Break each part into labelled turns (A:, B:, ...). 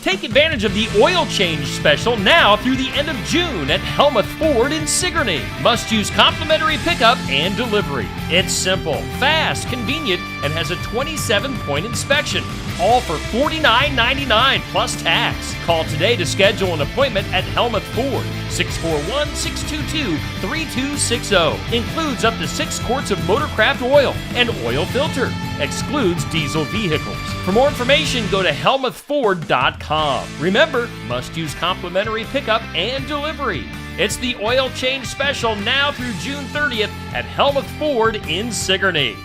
A: Take advantage of the oil change special now through the end of June at Helmuth Ford in Sigourney. Must use complimentary pickup and delivery. It's simple, fast, convenient, and has a 27-point inspection. All for $49.99 plus tax. Call today to schedule an appointment at Helmuth Ford, 641-622-3260. Includes up to 6 quarts of Motorcraft oil and oil filter. Excludes diesel vehicles. For more information, go to helmuthford.com. Remember, must use complimentary pickup and delivery. It's the oil change special now through June 30th at Helmuth Ford in Sigourney.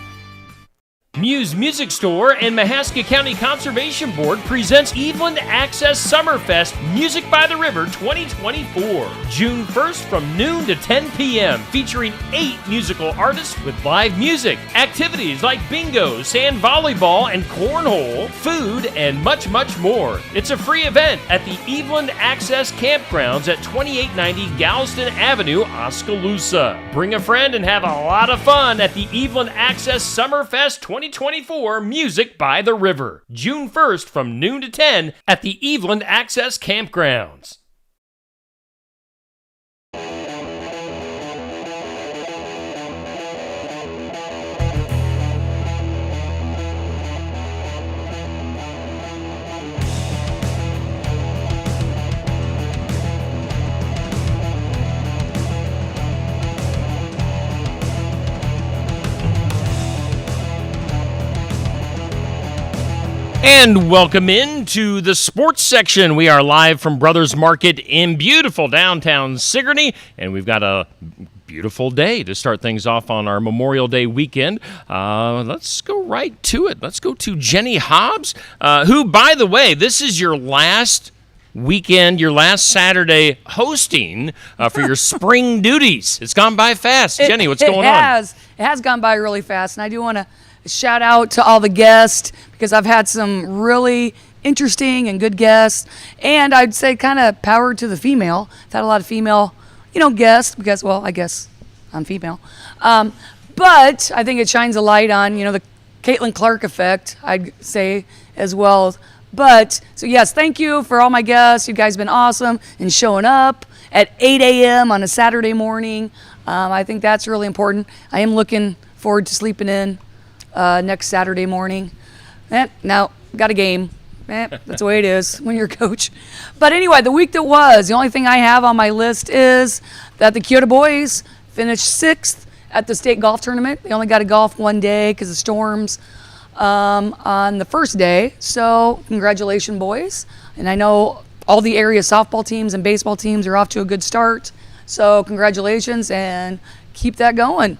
A: Muse Music Store and Mahaska County Conservation Board presents Eveland Access Summerfest Music by the River 2024. June 1st from noon to 10 p.m. featuring 8 musical artists with live music, activities like bingo, sand volleyball, and cornhole, food, and much, much more. It's a free event at the Eveland Access Campgrounds at 2890 Galveston Avenue, Oskaloosa. Bring a friend and have a lot of fun at the Eveland Access Summerfest 2024 Music by the River, June 1st from noon to 10 at the Eveland Access Campgrounds. And welcome into the sports section. We are live from Brothers Market in beautiful downtown Sigourney, and we've got a beautiful day to start things off on our Memorial Day weekend. Let's go right to it. Let's go to Jenny Hobbs, who, by the way, this is your last weekend, your last Saturday hosting for your spring duties. It's gone by fast. Jenny, what's going on?
B: It has gone by really fast, and I do want to shout out to all the guests because I've had some really interesting and good guests, and I'd say kind of power to the female. I've had a lot of female, guests because, well, I guess I'm female. But I think it shines a light on, the Caitlin Clark effect, I'd say, as well. But, so yes, thank you for all my guests. You guys have been awesome and showing up at 8 a.m. on a Saturday morning. I think that's really important. I am looking forward to sleeping in next Saturday morning. Now, got a game. That's the way it is when you're a coach. But anyway, the week that was, the only thing I have on my list is that the Kyoto boys finished 6th at the state golf tournament. They only got to golf one day because of storms on the first day. So congratulations, boys. And I know all the area softball teams and baseball teams are off to a good start. So congratulations and keep that going.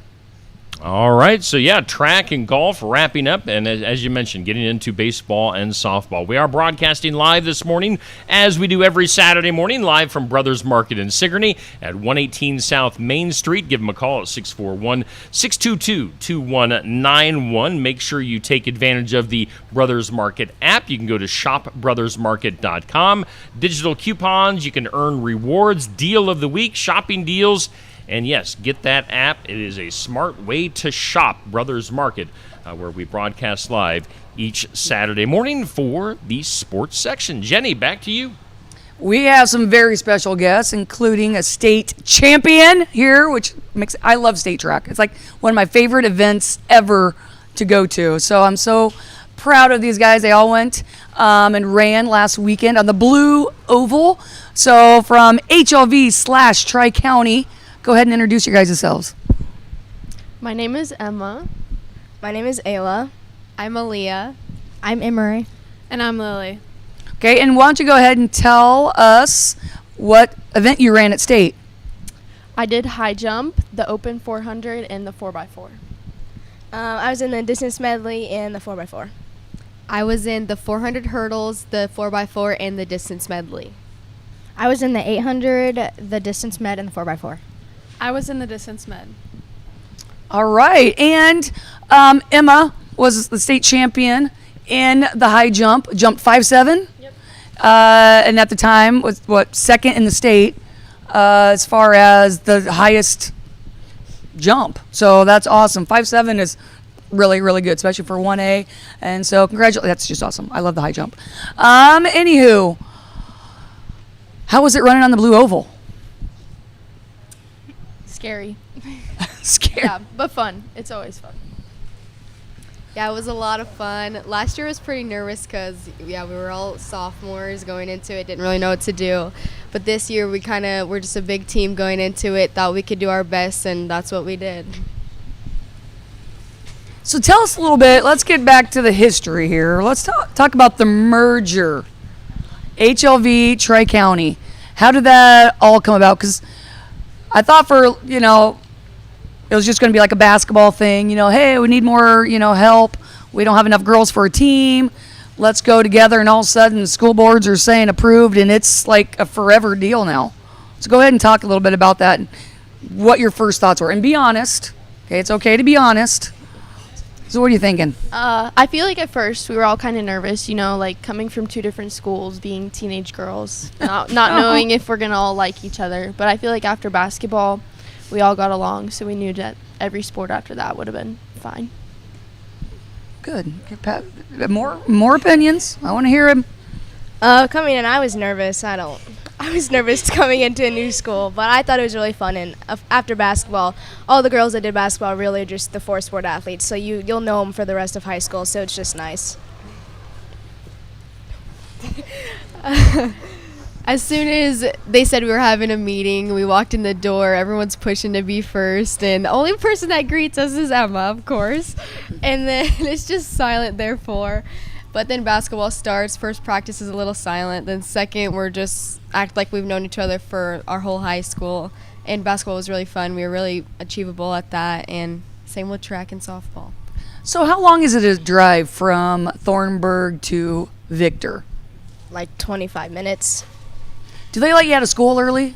A: All right, so yeah, track and golf wrapping up, and as you mentioned, getting into baseball and softball. We are broadcasting live this morning, as we do every Saturday morning, live from Brothers Market in Sigourney at 118 South Main Street. Give them a call at 641-622-2191. Make sure you take advantage of the Brothers Market app. You can go to shopbrothersmarket.com. Digital coupons, you can earn rewards, deal of the week, shopping deals. And yes, get that app. It is a smart way to shop. Brothers Market, where we broadcast live each Saturday morning for the sports section. Jenny, back to you.
B: We have some very special guests, including a state champion here, which I love state track. It's like one of my favorite events ever to go to. So I'm so proud of these guys. They all went and ran last weekend on the Blue Oval. So from HLV/Tri-County, go ahead and introduce your guys yourselves.
C: My name is Emma.
D: My name is Ayla.
C: I'm Aaliyah.
D: I'm Emery.
C: And I'm Lily.
B: Okay, and why don't you go ahead and tell us what event you ran at state?
C: I did high jump, the open 400, and the 4x4.
D: I was in the distance medley and the 4x4.
E: I was in the 400 hurdles, the 4x4, and the distance medley.
D: I was in the 800, the distance med, and the 4x4.
C: I was in the distance med.
B: All right, and Emma was the state champion in the high jump, jumped 5'7".
C: Yep.
B: And at the time was second in the state as far as the highest jump. So that's awesome. 5'7" is really, really good, especially for 1A. And so congratulations. That's just awesome. I love the high jump. Anywho, how was it running on the blue oval?
C: Scary.
B: Scary.
C: Yeah, but fun. It's always fun.
E: Yeah, it was a lot of fun. Last year was pretty nervous because, we were all sophomores going into it, didn't really know what to do. But this year, we're just a big team going into it, thought we could do our best, and that's what we did.
B: So tell us a little bit. Let's get back to the history here. Let's talk about the merger. HLV, Tri-County. How did that all come about? Because I thought it was just going to be like a basketball thing. Hey, we need more, help. We don't have enough girls for a team. Let's go together. And all of a sudden, the school boards are saying approved, and it's like a forever deal now. So go ahead and talk a little bit about that and what your first thoughts were. And be honest. Okay, it's okay to be honest. So what are you thinking?
C: I feel like at first we were all kind of nervous, like coming from two different schools, being teenage girls, not knowing if we're going to all like each other. But I feel like after basketball, we all got along, so we knew that every sport after that would have been fine.
B: Good. Okay, Pat, more opinions. I want to hear him.
F: Coming in, I was nervous. I was nervous coming into a new school, but I thought it was really fun. And after basketball, all the girls that did basketball really are just the four-sport athletes, so you'll know them for the rest of high school, so it's just nice.
E: As soon as they said we were having a meeting, we walked in the door, everyone's pushing to be first, and the only person that greets us is Emma, of course. And then it's just silent, therefore. But then basketball starts. First practice is a little silent. Then second, we're just act like we've known each other for our whole high school. And basketball was really fun. We were really achievable at that. And same with track and softball.
B: So how long is it a drive from Thornburg to Victor?
F: Like 25 minutes.
B: Do they let you out of school early?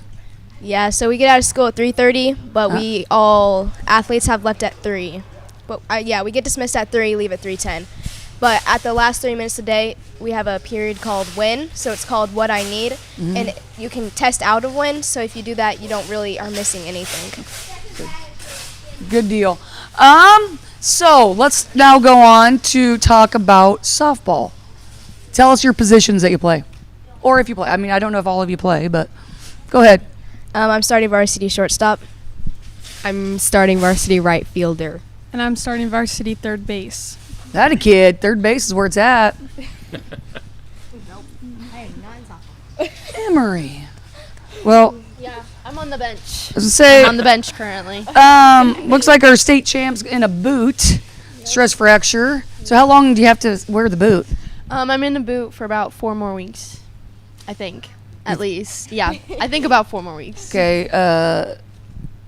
F: Yeah, so we get out of school at 3:30, but we all athletes have left at 3. But we get dismissed at 3, leave at 3:10. But at the last 3 minutes of the day, we have a period called WIN, so it's called What I Need, and you can test out of WIN, so if you do that, you don't really are missing anything.
B: Good deal. So let's now go on to talk about softball. Tell us your positions that you play, or if you play. I mean, I don't know if all of you play, but go ahead.
F: I'm starting varsity shortstop.
E: I'm starting varsity right fielder.
G: And I'm starting varsity third base.
B: That a kid. Third base is where it's at. Emery. Well,
C: Yeah, I'm on the bench.
B: I was gonna say,
C: I'm on the bench currently.
B: looks like our state champ's in a boot, stress fracture. So how long do you have to wear the boot?
C: I'm in the boot for about 4 more weeks, I think, at least. Yeah, I think about 4 more weeks.
B: Okay.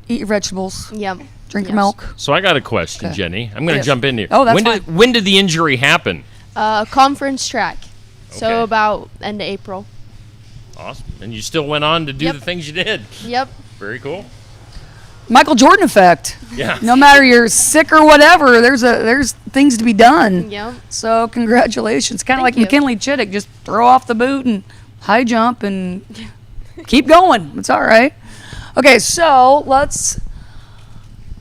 B: Eat your vegetables.
C: Yep.
B: Drink your
C: Yes.
B: milk.
A: So I got a question,
B: Okay.
A: Jenny. I'm going to
B: Yes.
A: jump in here.
B: Oh, that's
A: when did the injury happen?
C: Conference track. So
A: Okay.
C: about end of April.
A: Awesome. And you still went on to do
C: Yep.
A: the things you did.
C: Yep.
A: Very cool.
B: Michael Jordan effect.
A: Yeah.
B: No matter you're sick or whatever, there's things to be done.
C: Yep.
B: So congratulations. Kind of like
C: Thank you.
B: McKinley Chittick, just throw off the boot and high jump and keep going. It's all right. Okay, so let's.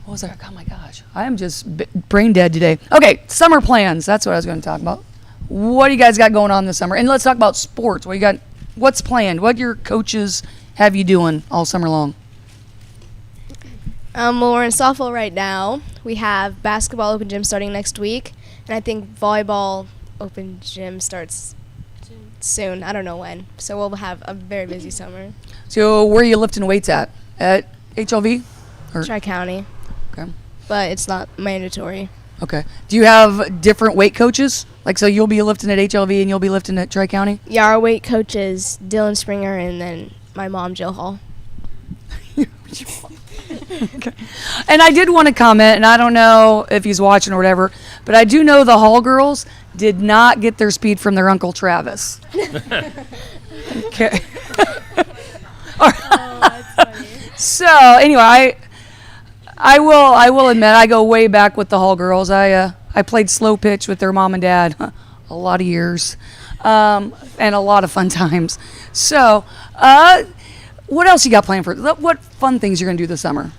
B: What was that? Oh my gosh, I am just brain dead today. Okay, summer plans. That's what I was going to talk about. What do you guys got going on this summer? And let's talk about sports. What you got? What's planned? What your coaches have you doing all summer long?
F: Well, we're in softball right now. We have basketball open gym starting next week, and I think volleyball open gym starts soon. I don't know when. So we'll have a very busy summer.
B: So where are you lifting weights at? At HLV? Or-
F: Tri-County,
B: Okay.
F: but it's not mandatory.
B: Okay. Do you have different weight coaches? Like, so you'll be lifting at HLV and you'll be lifting at Tri-County?
F: Yeah, our weight coach is Dylan Springer, and then my mom, Jill Hall.
B: Okay. And I did want to comment, and I don't know if he's watching or whatever, but I do know the Hall girls did not get their speed from their Uncle Travis. Okay. So anyway, I will admit I go way back with the Hall girls. I played slow pitch with their mom and dad a lot of years, and a lot of fun times. So, what else you got planned for? What fun things you're gonna do this summer?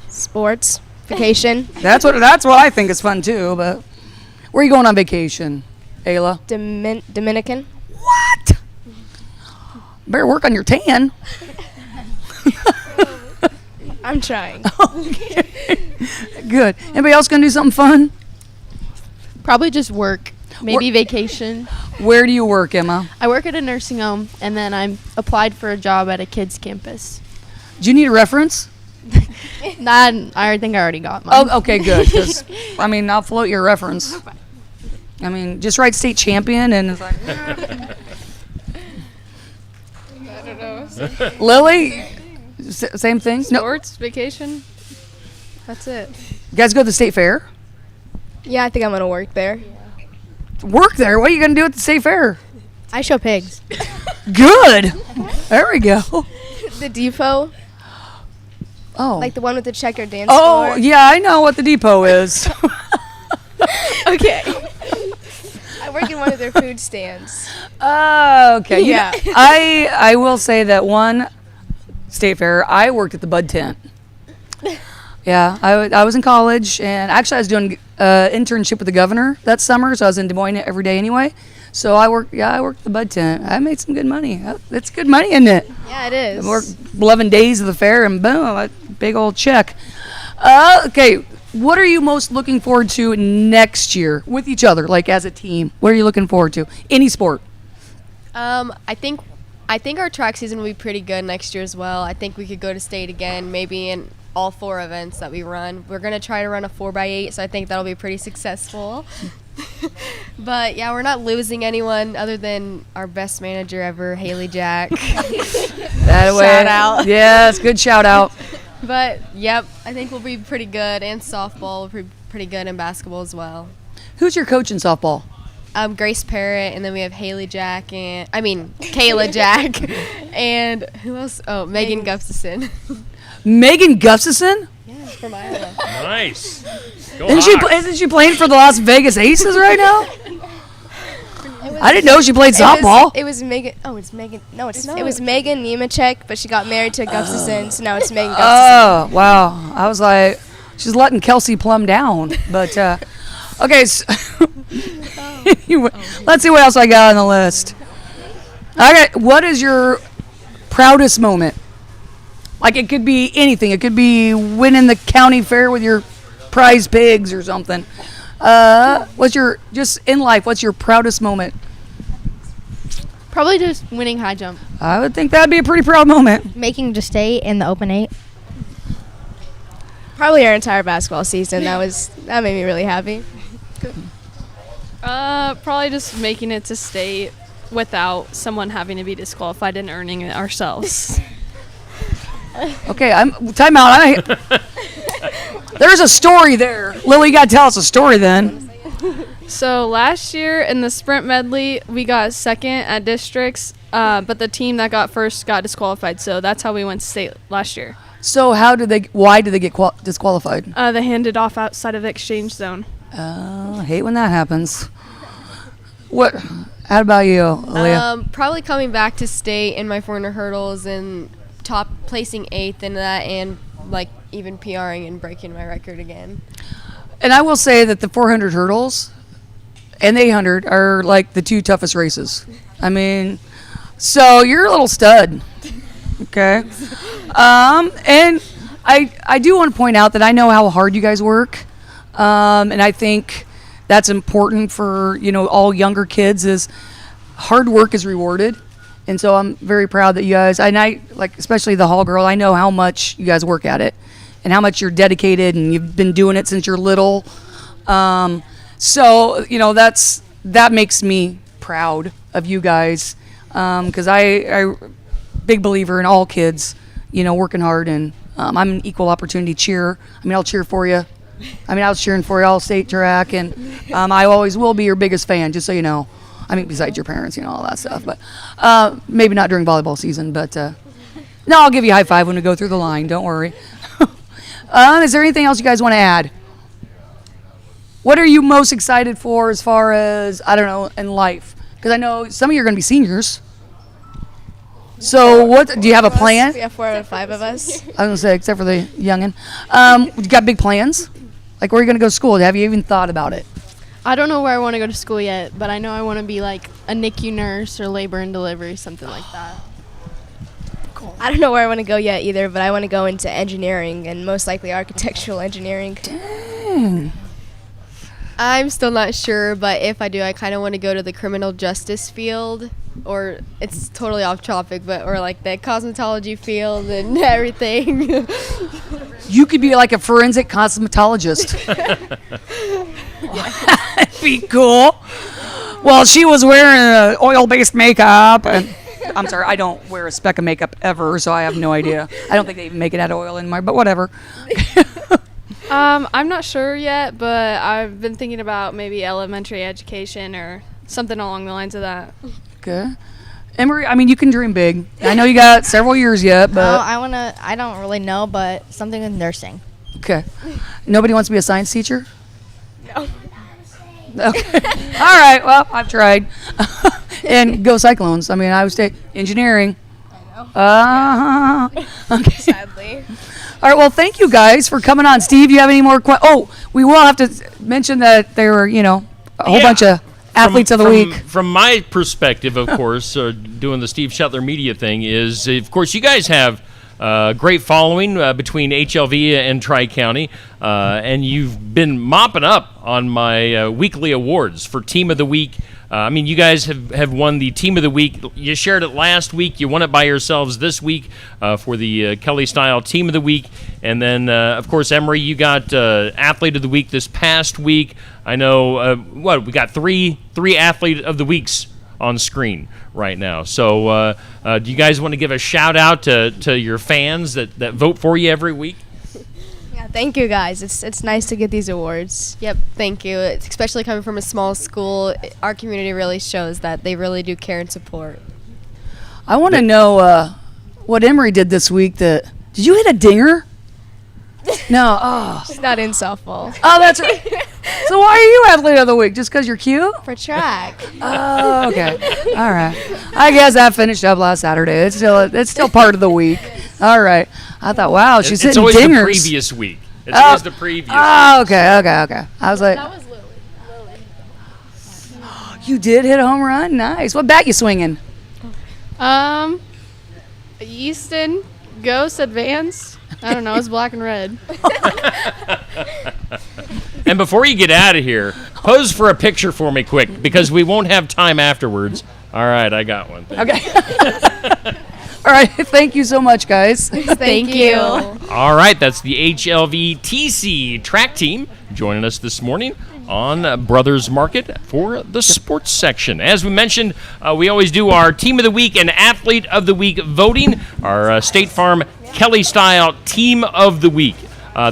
F: Sports. Vacation.
B: That's what I think is fun too. But where are you going on vacation, Ayla?
F: Dominican.
B: What? Better work on your tan.
F: I'm trying.
B: Good. Anybody else gonna do something fun?
C: Probably just work. Maybe vacation.
B: Where do you work, Emma?
C: I work at a nursing home, and then I'm applied for a job at a kids campus.
B: Do you need a reference?
C: That I think I already got mine.
B: Oh, okay, good. 'Cause, I mean, I'll float your reference. I mean, just write state champion and it's like.
E: I don't know.
B: Lily, same thing. No,
E: Sports, vacation. That's it.
B: you guys go to the state fair.
F: Yeah, I think I'm gonna work there.
B: Work there. What are you gonna do at the state fair?
D: I show pigs.
B: Good. There we go.
F: The depot,
B: Oh.
F: like the one with the checkered dance
B: Oh,
F: floor.
B: yeah, I know what the depot is.
F: Okay. I work in one of their food stands.
B: Okay. You
F: Yeah.
B: know, I will say that one state fair, I worked at the Bud Tent. Yeah, I was in college, and actually I was doing internship with the governor that summer, so I was in Des Moines every day anyway. So I worked at the Bud Tent. I made some good money. It's good money, isn't it?
F: Yeah, it is.
B: I worked 11 days of the fair, and boom, a big old check. Okay, what are you most looking forward to next year with each other, like as a team? What are you looking forward to? Any sport?
E: I think our track season will be pretty good next year as well. I think we could go to state again, maybe in all 4 events that we run. We're gonna try to run a 4x8, so I think that'll be pretty successful. But yeah, we're not losing anyone other than our best manager ever, Haley Jack.
B: Shout
E: out.
B: Yes, good shout out.
E: But yep, I think we'll be pretty good, and softball will be pretty good, and basketball as well.
B: Who's your coach in softball?
E: Grace Parrott, and then we have Haley Jack, Kayla Jack, and who else? Oh, Megan Gustafson.
B: Megan Gustafson?
E: From Iowa.
A: Nice. Go
B: Isn't she playing for the Las Vegas Aces right now? I didn't know she played softball.
F: It was Megan. Oh, it's Megan. No, it was Megan Nemechek, but she got married to Gustafson, so now it's Megan Gustafson.
B: Oh, wow. I was like, she's letting Kelsey Plum down. But, okay. So anyway, let's see what else I got on the list. Okay, what is your proudest moment? Like, it could be anything. It could be winning the county fair with your prize pigs or something. Just in life, what's your proudest moment?
C: Probably just winning high jump.
B: I would think that'd be a pretty proud moment.
D: Making to state in the Open 8.
F: Probably our entire basketball season. That made me really happy.
G: Probably just making it to state without someone having to be disqualified and earning it ourselves.
B: Okay, time out. There's a story there. Lily, you got to tell us a story then.
G: So last year in the sprint medley, we got second at districts, but the team that got first got disqualified. So that's how we went to state last year.
B: So why did they get disqualified?
G: They handed off outside of the exchange zone.
B: I hate when that happens. How about you, Aaliyah?
E: Probably coming back to state in my 400 hurdles and placing 8th in that, and like even PRing and breaking my record again.
B: And I will say that the 400 hurdles and the 800 are like the 2 toughest races. I mean, so you're a little stud. Okay. And I do want to point out that I know how hard you guys work. And I think that's important for, all younger kids is hard work is rewarded. And so I'm very proud that you guys, especially the Hall girl, I know how much you guys work at it and how much you're dedicated and you've been doing it since you're little. So, that makes me proud of you guys. Because I big believer in all kids, working hard, and I'm an equal opportunity cheer. I'll cheer for you. I was cheering for you all state track, and I always will be your biggest fan, just so you know. Besides your parents, all that stuff, but maybe not during volleyball season, but no, I'll give you a high five when we go through the line. Don't worry. Is there anything else you guys want to add? What are you most excited for as far as, in life? Because I know some of you are going to be seniors. So what, do you have a plan?
F: We have 4 out of 5 of us.
B: I was going to say, except for the youngin. You got big plans? Like, where are you going to go to school? Have you even thought about it?
C: I don't know where I want to go to school yet, but I know I want to be like a NICU nurse or labor and delivery, something like that.
F: I don't know where I want to go yet either, but I want to go into engineering and most likely architectural engineering.
E: I'm still not sure, but if I do, I kind of want to go to the criminal justice field, or it's totally off topic, but or like the cosmetology field and everything.
B: You could be like a forensic cosmetologist. That'd be cool. Well, she was wearing oil-based makeup, and I'm sorry, I don't wear a speck of makeup ever, so I have no idea. I don't think they even make it out of oil anymore, but whatever.
G: I'm not sure yet, but I've been thinking about maybe elementary education or something along the lines of that.
B: Okay. Emery, I mean, you can dream big. I know you got several years yet, but...
D: I don't really know, but something with nursing.
B: Okay. Nobody wants to be a science teacher? No. Okay. All right. Well, I've tried. And go Cyclones. I mean, I would say engineering. I know. Okay.
F: Sadly.
B: All right. Well, thank you guys for coming on. Steve, you have any more questions? Oh, we will have to mention that there were, a whole bunch of athletes of the week.
A: From my perspective, of course, doing the Steve Shetler media thing is, of course, you guys have great following between HLV and Tri-County, and you've been mopping up on my weekly awards for Team of the Week. I mean, you guys have won the Team of the Week. You shared it last week. You won it by yourselves this week for the Kelly Style Team of the Week. And then, of course, Emery, you got Athlete of the Week this past week. I know, we got three Athlete of the Weeks on screen right now. So do you guys want to give a shout out to your fans that vote for you every week?
F: Yeah, thank you guys. It's nice to get these awards.
E: Yep, thank you. It's especially coming from a small school, our community really shows that they really do care and support.
B: I want to know what Emery did this week. Did you hit a dinger? No. Oh.
F: It's not in softball.
B: Oh, that's right. So why are you Athlete of the Week? Just because you're cute?
F: For track.
B: Oh, okay. All right. I guess that finished up last Saturday. It's still part of the week. All right. I thought, wow, she's hitting dingers.
A: It's always the previous week. It's always the previous.
B: Oh, okay. I was like, that was Lily. You did hit a home run? Nice. What bat you swinging?
G: Easton Ghost Advance. I don't know. It's black and red.
A: And before you get out of here, pose for a picture for me quick, because we won't have time afterwards. All right, I got one.
B: Okay. All right. Thank you so much, guys.
F: Thank you.
A: All right, that's the HLV TC track team joining us this morning on Brothers Market for the sports section. As we mentioned, we always do our Team of the Week and Athlete of the Week voting, our State Farm Kelly Style Team of the Week.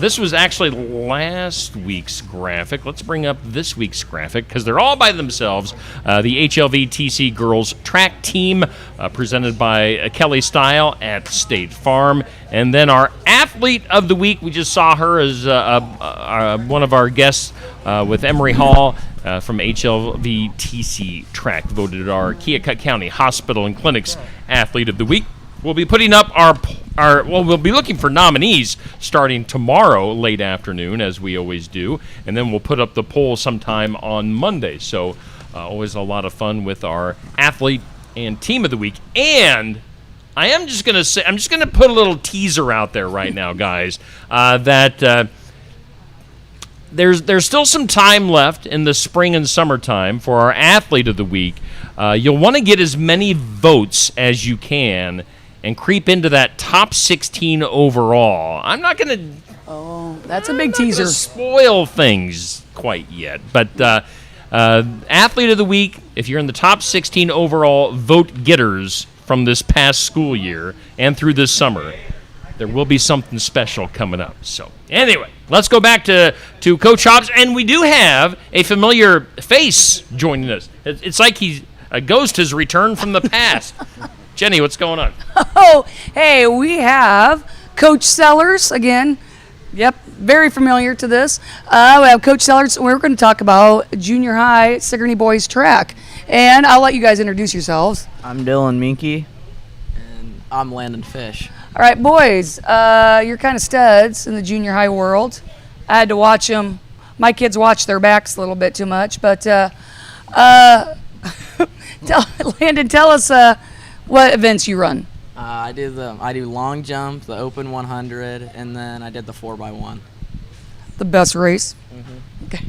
A: This was actually last week's graphic. Let's bring up this week's graphic because they're all by themselves. The HLV TC girls track team presented by Kelly Style at State Farm. And then our Athlete of the Week, we just saw her as one of our guests with Emery Hall from HLV TC track, voted our Keokuk County Hospital and Clinics Athlete of the Week. We'll be putting up we'll be looking for nominees starting tomorrow late afternoon, as we always do, and then we'll put up the poll sometime on Monday. So always a lot of fun with our Athlete and Team of the Week. And I'm just going to put a little teaser out there right now, guys, that there's still some time left in the spring and summertime for our Athlete of the Week. You'll want to get as many votes as you can and creep into that top 16 overall. I'm not going to...
B: Oh, that's a big teaser.
A: Spoil things quite yet. But Athlete of the Week, if you're in the top 16 overall vote getters from this past school year and through this summer, there will be something special coming up. So anyway, let's go back to Coach Hobbs. And we do have a familiar face joining us. It's like a ghost has returned from the past. Jenny, what's going on?
B: Oh, hey, we have Coach Sellers again. Yep, very familiar to this. We have Coach Sellers. We're going to talk about junior high Sigourney boys track. And I'll let you guys introduce yourselves.
H: I'm Dylan Minke, I'm Landon Fish.
B: All right, boys, you're kind of studs in the junior high world. I had to watch them. My kids watch their backs a little bit too much, but Landon, tell us what events you run.
H: I do long jump, the open 100, and then I did the 4x1.
B: The best race. Okay.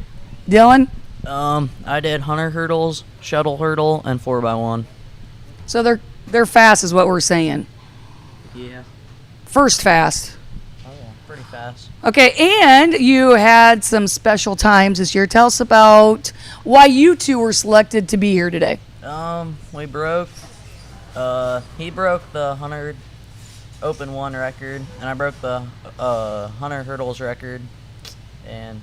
B: Dylan?
I: I did 100 hurdles, shuttle hurdle, and 4x1.
B: So they're fast is what we're saying.
I: Yeah.
B: First fast.
I: Oh, yeah, pretty fast.
B: Okay, and you had some special times this year. Tell us about why you two were selected to be here today.
I: We broke, he broke the 100 open 1 record, and I broke the 100 hurdles record, and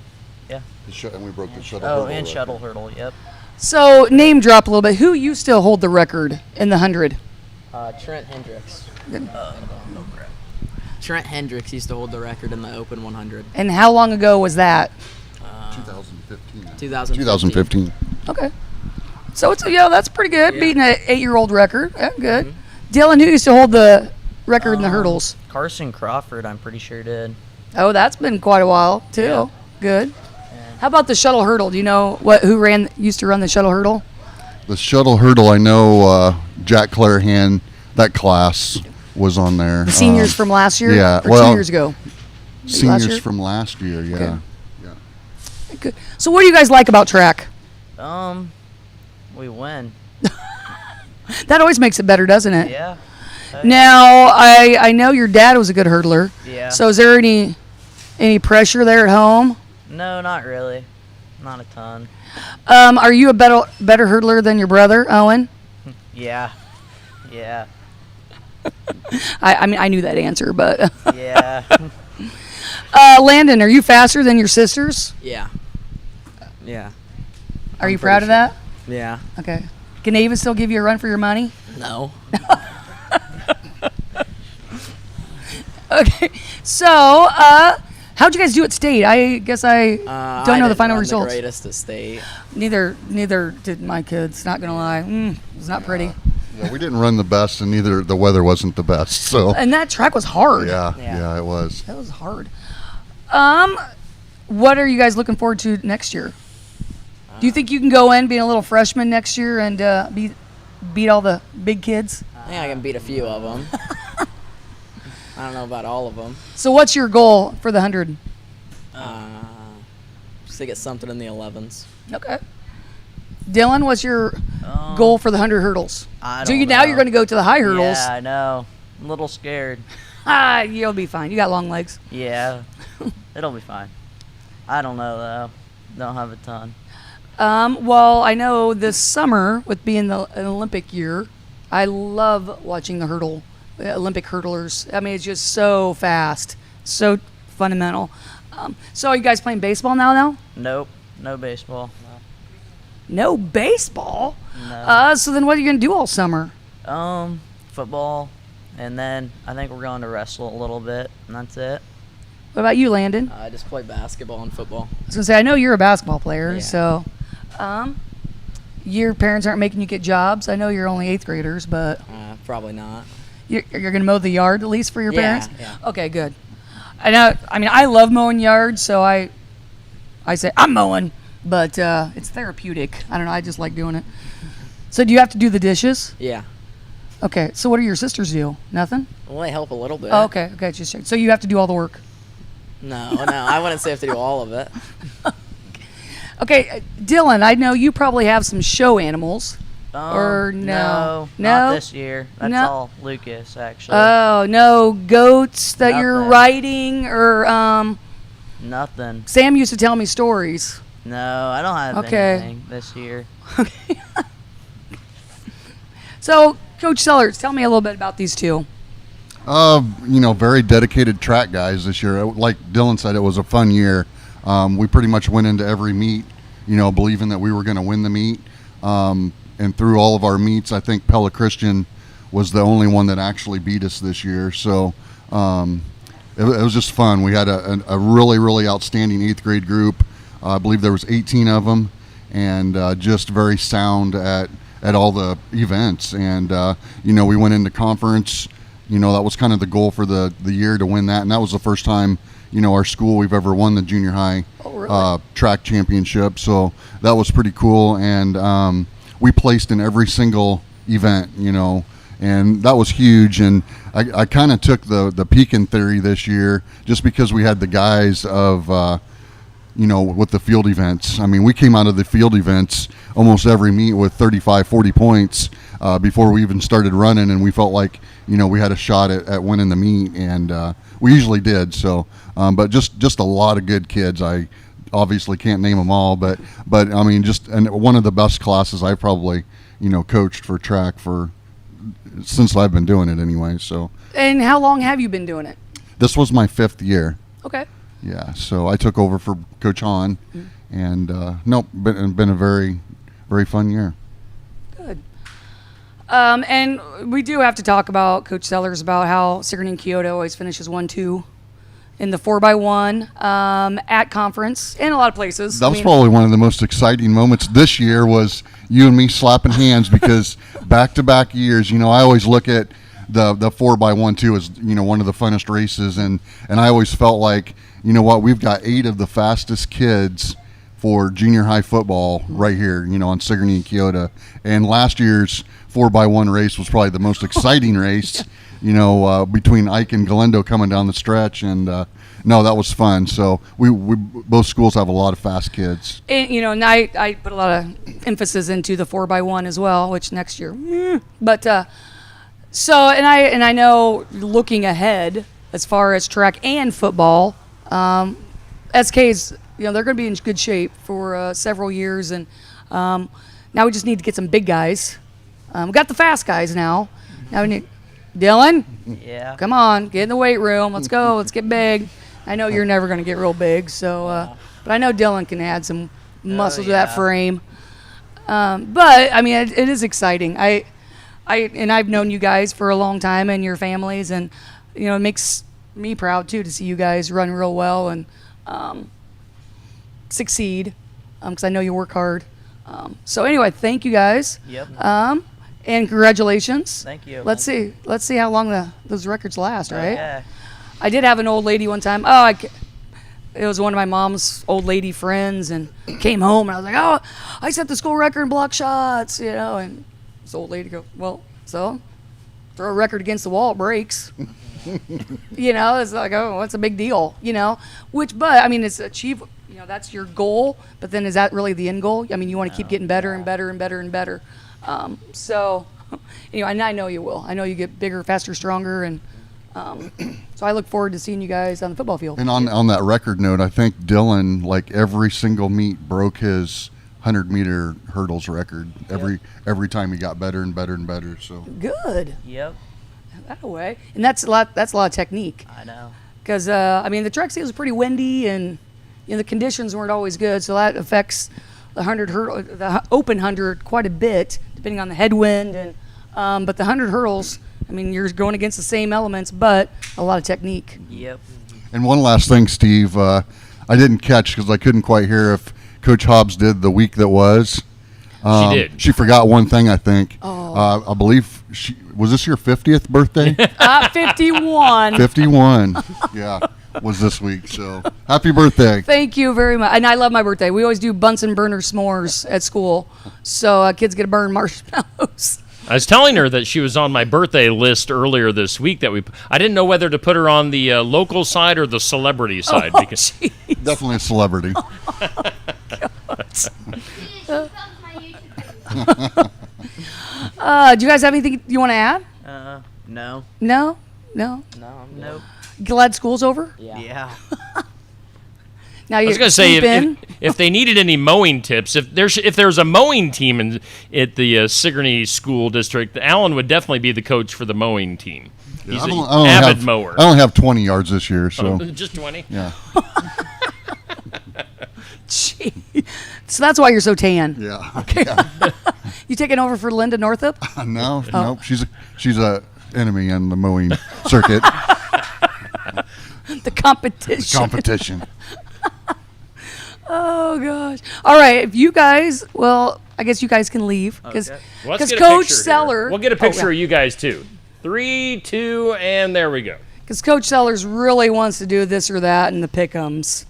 I: yeah.
J: And we broke the shuttle
I: Oh,
J: hurdle
I: and
J: record.
I: shuttle hurdle, yep.
B: So name drop a little bit. Who used to hold the record in the 100?
H: Trent Hendricks. Trent Hendricks used to hold the record in the open 100.
B: And how long ago was that?
J: 2015.
H: 2015.
B: Okay. So it's that's pretty good, beating an 8-year-old record. Yeah, good. Dylan, who used to hold the record in the hurdles?
I: Carson Crawford, I'm pretty sure did.
B: Oh, that's been quite a while too.
I: Yeah.
B: Good. How about the shuttle hurdle? Do you know who used to run the shuttle hurdle?
J: The shuttle hurdle, I know Jack Clarahan, that class was on there.
B: The seniors from last year?
J: Yeah.
B: Or
J: well,
B: 2 years ago?
J: Seniors
B: year?
J: from last year, yeah.
B: Okay.
J: Yeah.
B: Good. So what do you guys like about track?
I: We win.
B: That always makes it better, doesn't it?
I: Yeah.
B: Now, I know your dad was a good hurdler.
I: Yeah.
B: So is there any pressure there at home?
I: No, not really. Not a ton.
B: Are you a better hurdler than your brother, Owen?
I: Yeah. Yeah.
B: I mean, I knew that answer, but
I: Yeah.
B: Landon, are you faster than your sisters?
H: Yeah. Yeah.
B: Are you proud of that?
H: Yeah.
B: Okay. Can Ava still give you a run for your money?
H: No.
B: Okay. So, how'd you guys do at state? I guess I don't know the final results.
H: The greatest at state.
B: Neither did my kids. Not gonna lie, it's not pretty.
J: Yeah, we didn't run the best, and neither the weather wasn't the best. So
B: And that track was hard.
J: yeah, it was.
B: That was hard. What are you guys looking forward to next year? Do you think you can go in being a little freshman next year and beat all the big kids?
H: I think I can beat a few of them. I don't know about all of them.
B: So what's your goal for the 100?
H: Just to get something in the 11s.
B: Okay. Dylan, what's your goal for the 100 hurdles?
I: I
B: So
I: don't
B: now
I: know.
B: you're going to go to the high hurdles.
I: Yeah, I know. I'm a little scared.
B: You'll be fine. You got long legs.
I: Yeah. It'll be fine. I don't know, though. Don't have a ton.
B: Well, I know this summer, with being an Olympic year, I love watching the Olympic hurdlers. I mean, it's just so fast, so fundamental. So are you guys playing baseball now?
I: Nope. No baseball.
B: No baseball?
I: No.
B: So then what are you going to do all summer?
I: Football. And then I think we're going to wrestle a little bit, and that's it.
B: What about you, Landon?
H: I just play basketball and football.
B: I was going to say, I know you're a basketball player,
H: Yeah.
B: so your parents aren't making you get jobs. I know you're only 8th graders, but
H: Probably not.
B: you're going to mow the yard at least for your
H: Yeah,
B: parents?
H: yeah.
B: Okay, good. I love mowing yards, so I say I'm mowing, but it's therapeutic. I don't know, I just like doing it. So do you have to do the dishes?
H: Yeah.
B: Okay, so what do your sisters do? Nothing?
H: Well, I help a little bit.
B: Oh, okay, just check. So you have to do all the work.
H: No, I wouldn't say I have to do all of it.
B: Okay, Dylan, I know you probably have some show animals. Or no?
I: Not this year. That's
B: No?
I: all Lucas, actually.
B: Oh, no goats that you're
I: Nothing.
B: riding or
I: Nothing.
B: Sam used to tell me stories.
I: No, I don't have
B: Okay.
I: anything this year.
B: So, Coach Sellers, tell me a little bit about these two.
J: Very dedicated track guys this year. Like Dylan said, it was a fun year. We pretty much went into every meet, believing that we were going to win the meet. And through all of our meets, I think Pella Christian was the only one that actually beat us this year. So it was just fun. We had a really, really outstanding 8th grade group. I believe there was 18 of them, and just very sound at all the events. And we went into conference that was kind of the goal for the year to win that, and that was the first time our school we've ever won the junior high track championship. So that was pretty cool, and we placed in every single event, and that was huge. And I kind of took the Pekin theory this year just because we had the guys of with the field events. I mean, we came out of the field events almost every meet with 35, 40 points before we even started running, and we felt like, we had a shot at winning the meet, and we usually did. So, but just a lot of good kids. I obviously can't name them all, but I mean, and one of the best classes I've probably, coached for track since I've been doing it anyway. So.
B: And how long have you been doing it?
J: This was my 5th year.
B: Okay.
J: Yeah, so I took over for Coach Hahn, and been a very, very fun year.
B: Good. And we do have to talk about Coach Sellers, about how Sigourney and Kyoto always finishes 1-2 in the 4x1 at conference and a lot of places.
J: That was probably one of the most exciting moments this year was you and me slapping hands because back-to-back years, I always look at the 4x1 too as one of the funnest races, and I always felt like, we've got 8 of the fastest kids for junior high football right here, on Sigourney and Kyoto. And last year's 4x1 race was probably the most exciting race, between Ike and Galendo coming down the stretch. And no, that was fun. So we both schools have a lot of fast kids.
B: And, and I put a lot of emphasis into the 4x1 as well, which next year, but so and I know looking ahead as far as track and football. SK's, they're going to be in good shape for several years, and now we just need to get some big guys. We got the fast guys now. Now we need Dylan.
I: Yeah.
B: Come on, get in the weight room. Let's go. Let's get big. I know you're never going to get real big, so but I know Dylan can add some muscle to that frame. But I mean, it is exciting. I've known you guys for a long time and your families, and it makes me proud too to see you guys run real well and succeed, because I know you work hard. So anyway, thank you guys.
I: Yep.
B: And congratulations.
I: Thank you.
B: Let's see how long those records last, right?
I: Yeah.
B: I did have an old lady one time. It was one of my mom's old lady friends, and came home and I was like, "Oh, I set the school record in block shots," and this old lady go, "Well, so throw a record against the wall, it breaks." It's like, oh, what's a big deal? But I mean, it's achievable. That's your goal. But then, is that really the end goal? I mean, you want to keep getting better and better and better and better. So, and I know you will. I know you get bigger, faster, stronger, and so I look forward to seeing you guys on the football field.
J: And on that record note, I think Dylan, like every single meet, broke his 100-meter hurdles record every time he got better and better and better. So
B: good.
I: Yep.
B: That way, and that's a lot of technique.
I: I know.
B: Because I mean, the track season was pretty windy, and the conditions weren't always good, so that affects the the open 100 quite a bit, depending on the headwind. And but the 100 hurdles, I mean, you're going against the same elements, but a lot of technique.
I: Yep.
J: And one last thing, Steve, I didn't catch because I couldn't quite hear if Coach Hobbs did the week that was.
A: She did.
J: She forgot one thing, I think.
B: Oh.
J: I believe was this your 50th birthday?
B: 51.
J: 51. Yeah, was this week. So happy birthday.
B: Thank you very much. And I love my birthday. We always do Bunsen burner s'mores at school, so kids get to burn marshmallows.
A: I was telling her that she was on my birthday list earlier this week. I didn't know whether to put her on the local side or the celebrity side. Because
J: definitely a celebrity.
B: Do you guys have anything you want to add?
I: No.
B: No?
I: No, I'm nope.
B: Glad school's over?
I: Yeah.
B: Now
A: I was going to say, if they needed any mowing tips, if there's a mowing team at the Sigourney School District, Alan would definitely be the coach for the mowing team. He's an avid mower.
J: I only have 20 yards this year, so
A: just 20.
J: Yeah.
B: Gee. So that's why you're so tan.
J: Yeah.
B: Okay.
J: Yeah.
B: You taking over for Linda Northup?
J: No, nope. She's a enemy in the mowing circuit.
B: The competition.
J: Competition.
B: Oh gosh! All right, if you guys, I guess you guys can leave because
A: Well, let's get a
B: Coach
A: picture here.
B: Seller.
A: We'll get a picture of you guys too. 3, 2, and there we go.
B: Because Coach Sellers really wants to do this or that in the pick'ems.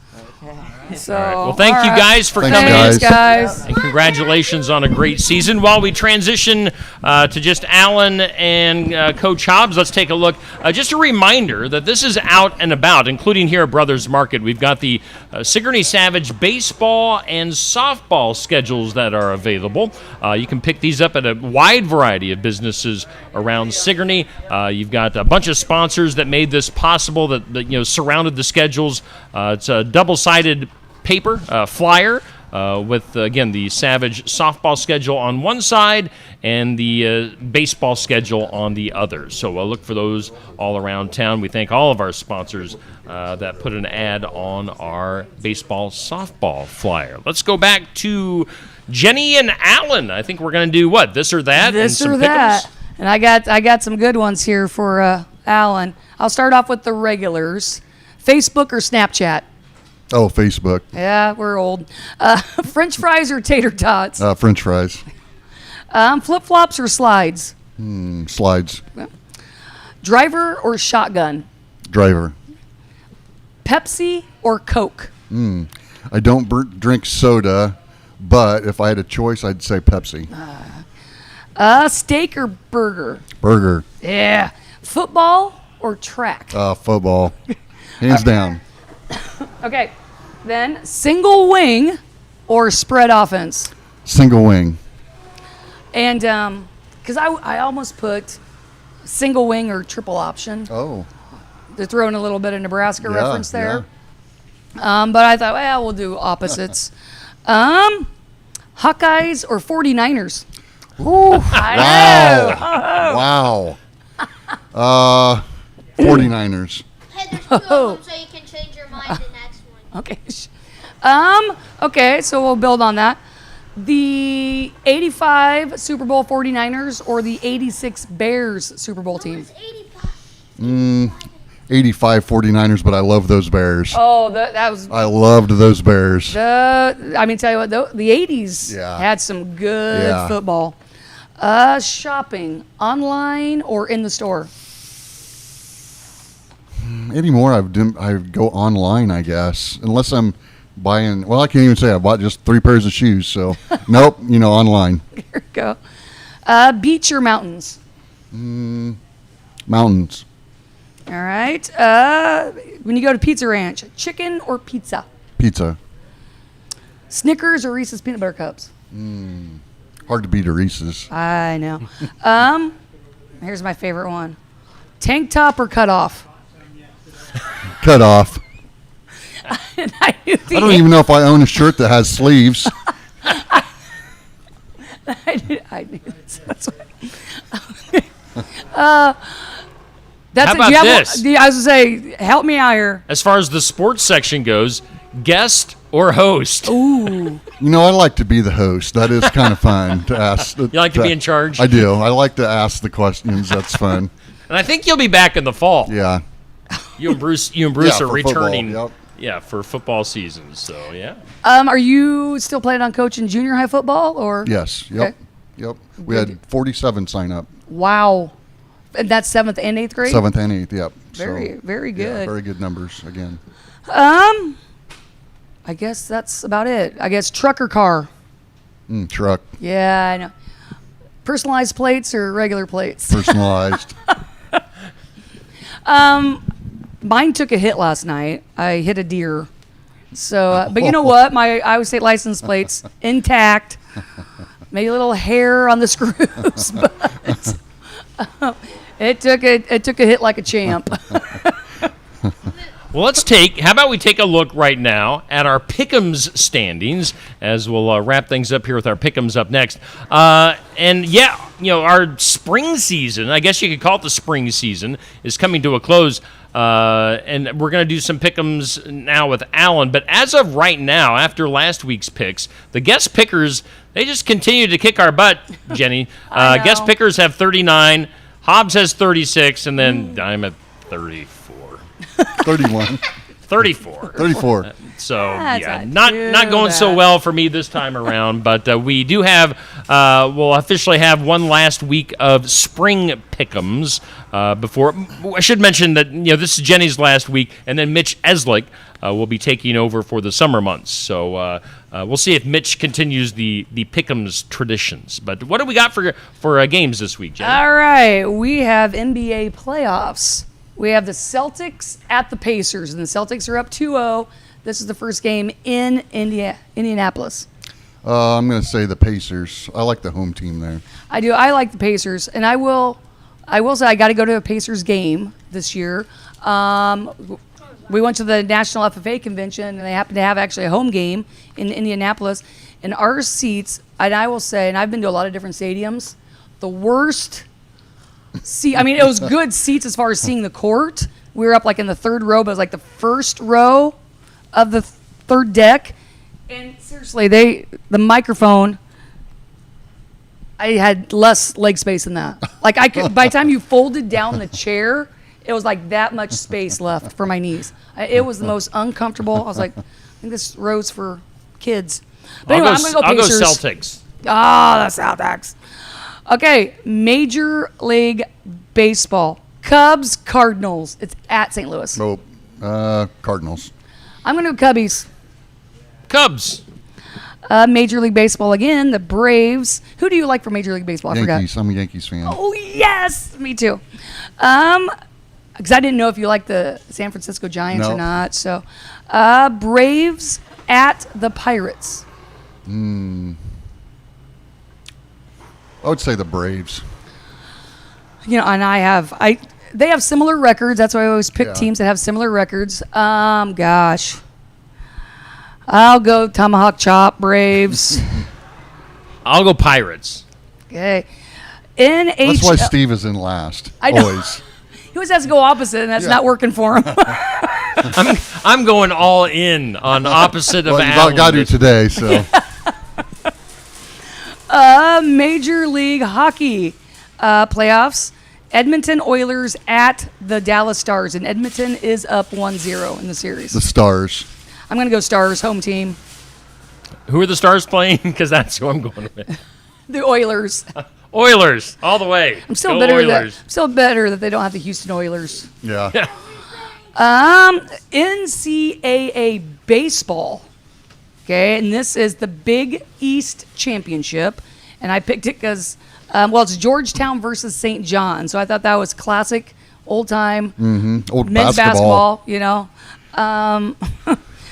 B: So,
A: All right. Well, thank you guys for
J: Thanks,
A: coming
J: guys.
A: in.
B: guys.
A: And congratulations on a great season. While we transition to just Alan and Coach Hobbs, let's take a look. Just a reminder that this is out and about, including here at Brothers Market. We've got the Sigourney Savage baseball and softball schedules that are available. You can pick these up at a wide variety of businesses around Sigourney. You've got a bunch of sponsors that made this possible, that surrounded the schedules. It's a double-sided paper flyer with, again, the Savage softball schedule on one side and the baseball schedule on the other. So look for those all around town. We thank all of our sponsors that put an ad on our baseball softball flyer. Let's go back to Jenny and Alan. I think we're going to do what? This or that?
B: This
A: and some
B: or that.
A: pick'ems?
B: And I got some good ones here for Alan. I'll start off with the regulars. Facebook or Snapchat?
J: Oh, Facebook.
B: Yeah, we're old. French fries or tater tots?
J: French fries.
B: Flip-flops or slides?
J: Slides.
B: Driver or shotgun?
J: Driver.
B: Pepsi or Coke?
J: I don't drink soda, but if I had a choice, I'd say Pepsi.
B: Steak or burger?
J: Burger.
B: Yeah. Football or track?
J: Football. Hands down.
B: Okay. Then single wing or spread offense?
J: Single wing.
B: And because I almost put single wing or triple option.
J: Oh.
B: They're throwing a little bit of Nebraska
J: Yeah,
B: reference there. But I thought, well, we'll do opposites. Hawkeyes or 49ers?
J: Ooh,
B: I know.
J: wow. 49ers.
K: Hey, there's two of them, so you can change your mind the next one.
B: Okay. Okay, so we'll build on that. The 85 Super Bowl 49ers or the 86 Bears Super Bowl team?
J: 85 49ers, but I love those Bears.
B: Oh, that was...
J: I loved those Bears.
B: tell you what, the 80s
J: Yeah.
B: had some good
J: Yeah.
B: football. Shopping, online or in the store?
J: Anymore, I go online, I guess, unless I'm buying. Well, I can't even say I bought just 3 pairs of shoes. So, nope, online.
B: There we go. Beach or mountains?
J: Mountains.
B: All right. When you go to Pizza Ranch, chicken or pizza?
J: Pizza.
B: Snickers or Reese's peanut butter cups?
J: Hard to beat a Reese's.
B: I know. Here's my favorite one. Tank top or cut off?
J: Cut off.
B: I
J: don't even know if I own a shirt that has sleeves.
B: I knew this. That's why.
A: How about this?
B: I was going to say, help me out here.
A: As far as the sports section goes, guest or host?
B: Ooh.
J: I like to be the host. That is kind of fun to ask.
A: You like to be in charge?
J: I do. I like to ask the questions. That's fun.
A: And I think you'll be back in the fall.
J: Yeah.
A: You and Bruce
J: Yeah,
A: are
J: for
A: returning.
J: football, yep.
A: Yeah, for football season. So yeah.
B: Are you still planning on coaching junior high football or?
J: Yes. Yep.
B: Okay.
J: Yep. We had 47 sign up.
B: Wow. And that's 7th and 8th grade?
J: 7th and 8th. Yep.
B: Very
J: Yeah,
B: good.
J: very good numbers again.
B: I guess that's about it. I guess truck or car?
J: Truck.
B: Yeah, I know. Personalized plates or regular plates?
J: Personalized.
B: Mine took a hit last night. I hit a deer. So, but you know what? My Iowa State license plate's intact. Maybe a little hair on the screws, but it took a hit like a champ.
A: Well, how about we take a look right now at our Pick'ems standings, as we'll wrap things up here with our Pick'ems up next. And yeah, our spring season, I guess you could call it the spring season, is coming to a close. And we're going to do some Pick'ems now with Alan. But as of right now, after last week's picks, the guest pickers, they just continue to kick our butt, Jenny. Guest pickers have 39, Hobbs has 36, and then I'm at 34.
J: 31.
A: 34.
J: 34.
A: So
B: That's
A: not
B: too
A: going so
B: bad.
A: well for me this time around. But we do have we'll officially have one last week of spring pick'ems before. I should mention that this is Jenny's last week, and then Mitch Eslick will be taking over for the summer months. So we'll see if Mitch continues the pick'ems traditions. But what do we got for games this week, Jenny?
B: All right, we have NBA playoffs. We have the Celtics at the Pacers, and the Celtics are up 2-0. This is the first game in Indianapolis.
J: I'm going to say the Pacers. I like the home team there.
B: I do. I like the Pacers, and I will say I got to go to a Pacers game this year. We went to the National FFA convention, and they happened to have actually a home game in Indianapolis. And our seats, and I will say, and I've been to a lot of different stadiums, the worst seat. I mean, it was good seats as far as seeing the court. We were up like in the third row, but it was like the first row of the third deck. And seriously, the microphone, I had less leg space than that. Like by the time you folded down the chair, it was like that much space left for my knees. It was the most uncomfortable. I was like, I think this row's for kids. But anyway, I'm going to go Pacers.
A: I'll go Celtics.
B: Ah, the Celtics. Okay, Major League Baseball. Cubs, Cardinals. It's at St. Louis.
J: Oh, Cardinals.
B: I'm going to go Cubbies.
A: Cubs.
B: Major League Baseball again, the Braves. Who do you like for Major League Baseball? I
J: Yankees.
B: forgot.
J: I'm a Yankees fan.
B: Oh, yes. Me too. Because I didn't know if you like the San Francisco Giants or not. So, Braves at the Pirates.
J: I would say the Braves.
B: And they have similar records. That's why I always pick teams that have similar records. Gosh. I'll go Tomahawk Chop, Braves.
A: I'll go Pirates.
B: Okay. NHL.
J: That's why Steve is in last.
B: I know.
J: Always.
B: He always has to go opposite, and that's not working for him.
A: I'm going all in on opposite of
J: Well,
A: Allen.
J: you got to today, so.
B: Major League Hockey playoffs. Edmonton Oilers at the Dallas Stars, and Edmonton is up 1-0 in the series.
J: The Stars.
B: I'm going to go Stars, home team.
A: Who are the Stars playing? Because that's who I'm going with.
B: The Oilers.
A: Oilers, all the way.
B: I'm still
A: Go
B: bitter
A: Oilers.
B: that they don't have the Houston Oilers.
J: Yeah.
B: NCAA baseball. Okay, and this is the Big East Championship, and I picked it because, it's Georgetown versus St. John, so I thought that was classic, old time,
J: Old
B: men's
J: basketball.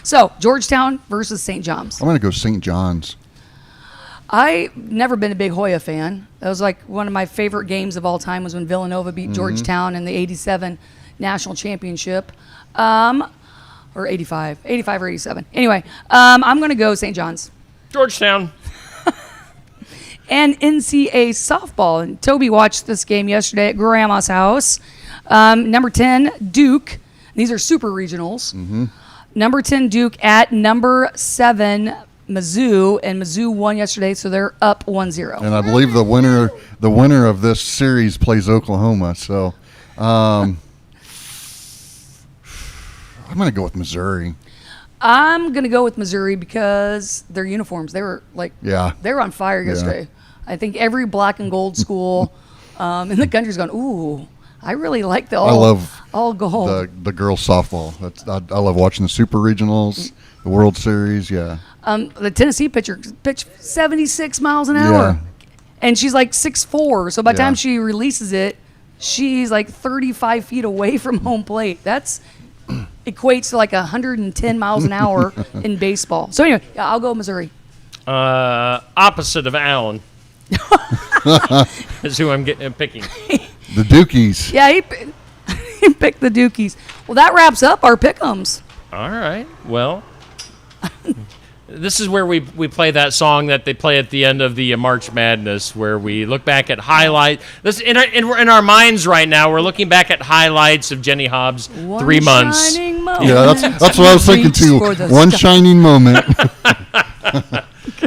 B: So Georgetown versus St. John's.
J: I'm going to go St. John's.
B: I've never been a big Hoya fan. That was like one of my favorite games of all time was when Villanova beat Georgetown in the 87 national championship. Or 85 or 87. Anyway, I'm going to go St. John's.
A: Georgetown.
B: And NCAA softball. And Toby watched this game yesterday at Grandma's house. Number 10, Duke. These are super regionals. Number 10, Duke at number 7, Mizzou. And Mizzou won yesterday, so they're up 1-0.
J: And I believe the winner of this series plays Oklahoma. So I'm going to go with Missouri.
B: I'm going to go with Missouri because their uniforms, they were on fire yesterday. I think every black and gold school in the country's gone, ooh, I really like the all gold.
J: The girls softball. I love watching the super regionals, the World Series. Yeah.
B: The Tennessee pitcher pitched 76 miles an hour. And she's like 6'4". So by the time she releases it, she's like 35 feet away from home plate. That's equates to like 110 miles an hour in baseball. So anyway, I'll go Missouri.
A: Opposite of Allen. Is who I'm picking.
J: The Dukies.
B: Yeah, he picked the Dukies. Well, that wraps up our pick'ems.
A: All right. Well, this is where we play that song that they play at the end of the March Madness, where we look back at highlights. This in our minds right now. We're looking back at highlights of Jenny Hobbs' 3 months.
J: Yeah, that's what I was thinking too. One shining moment.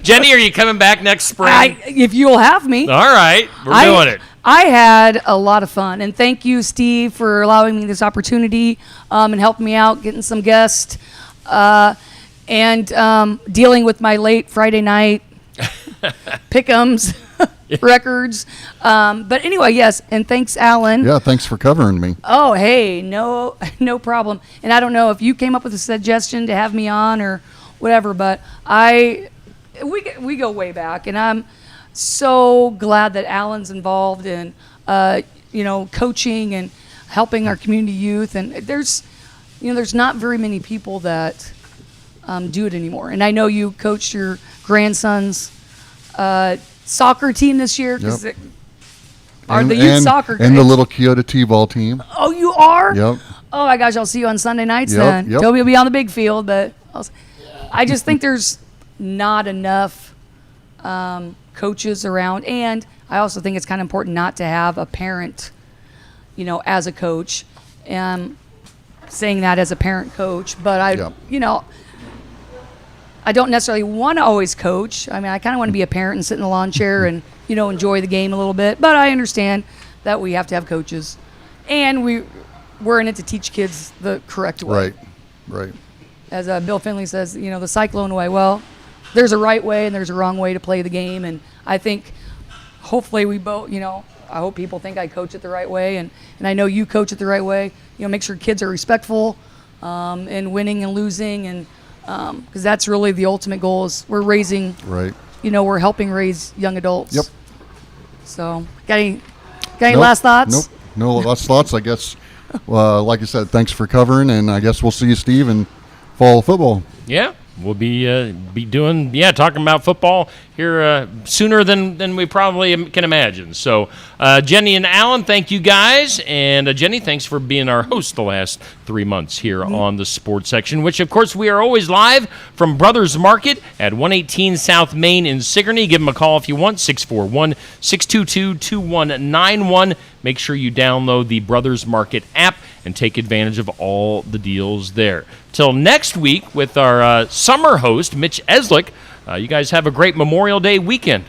A: Jenny, are you coming back next spring?
B: If you'll have me.
A: All right, we're doing it.
B: I had a lot of fun, and thank you, Steve, for allowing me this opportunity and helping me out, getting some guests. and dealing with my late Friday night pick'ems records. But anyway, yes, and thanks, Alan.
J: Yeah, thanks for covering me.
B: Oh, hey, no problem. And I don't know if you came up with a suggestion to have me on or whatever, but we go way back, and I'm so glad that Alan's involved in coaching and helping our community youth. And there's not very many people that do it anymore. And I know you coached your grandson's soccer team this year.
J: Yep.
B: Are the youth soccer guys.
J: And the little Kyoto T-ball team.
B: Oh, you are?
J: Yep.
B: Oh my gosh, I'll see you on Sunday nights
J: Yep,
B: then.
J: yep.
B: Toby will be on the big field, but I just think there's not enough coaches around, and I also think it's kind of important not to have a parent, as a coach. And saying that as a parent coach, but I don't necessarily want to always coach. I mean, I kind of want to be a parent and sit in the lawn chair and enjoy the game a little bit. But I understand that we have to have coaches, and we're in it to teach kids the correct way.
J: Right.
B: As Bill Finley says, the Cyclone way. Well, there's a right way and there's a wrong way to play the game, and I think hopefully we both, I hope people think I coach it the right way, and I know you coach it the right way. Make sure kids are respectful in winning and losing, and because that's really the ultimate goal is we're raising.
J: Right.
B: We're helping raise young adults.
J: Yep.
B: So, got any last thoughts?
J: Nope. No last thoughts. I guess, like I said, thanks for covering, and I guess we'll see you, Steve, in fall football.
A: Yeah, we'll be doing talking about football here sooner than we probably can imagine. So, Jenny and Alan, thank you guys, and Jenny, thanks for being our host the last 3 months here on the sports section. Which, of course, we are always live from Brothers Market at 118 South Main in Sigourney. Give them a call if you want, 641-622-2191. Make sure you download the Brothers Market app and take advantage of all the deals there. Till next week with our summer host, Mitch Eslick. You guys have a great Memorial Day weekend.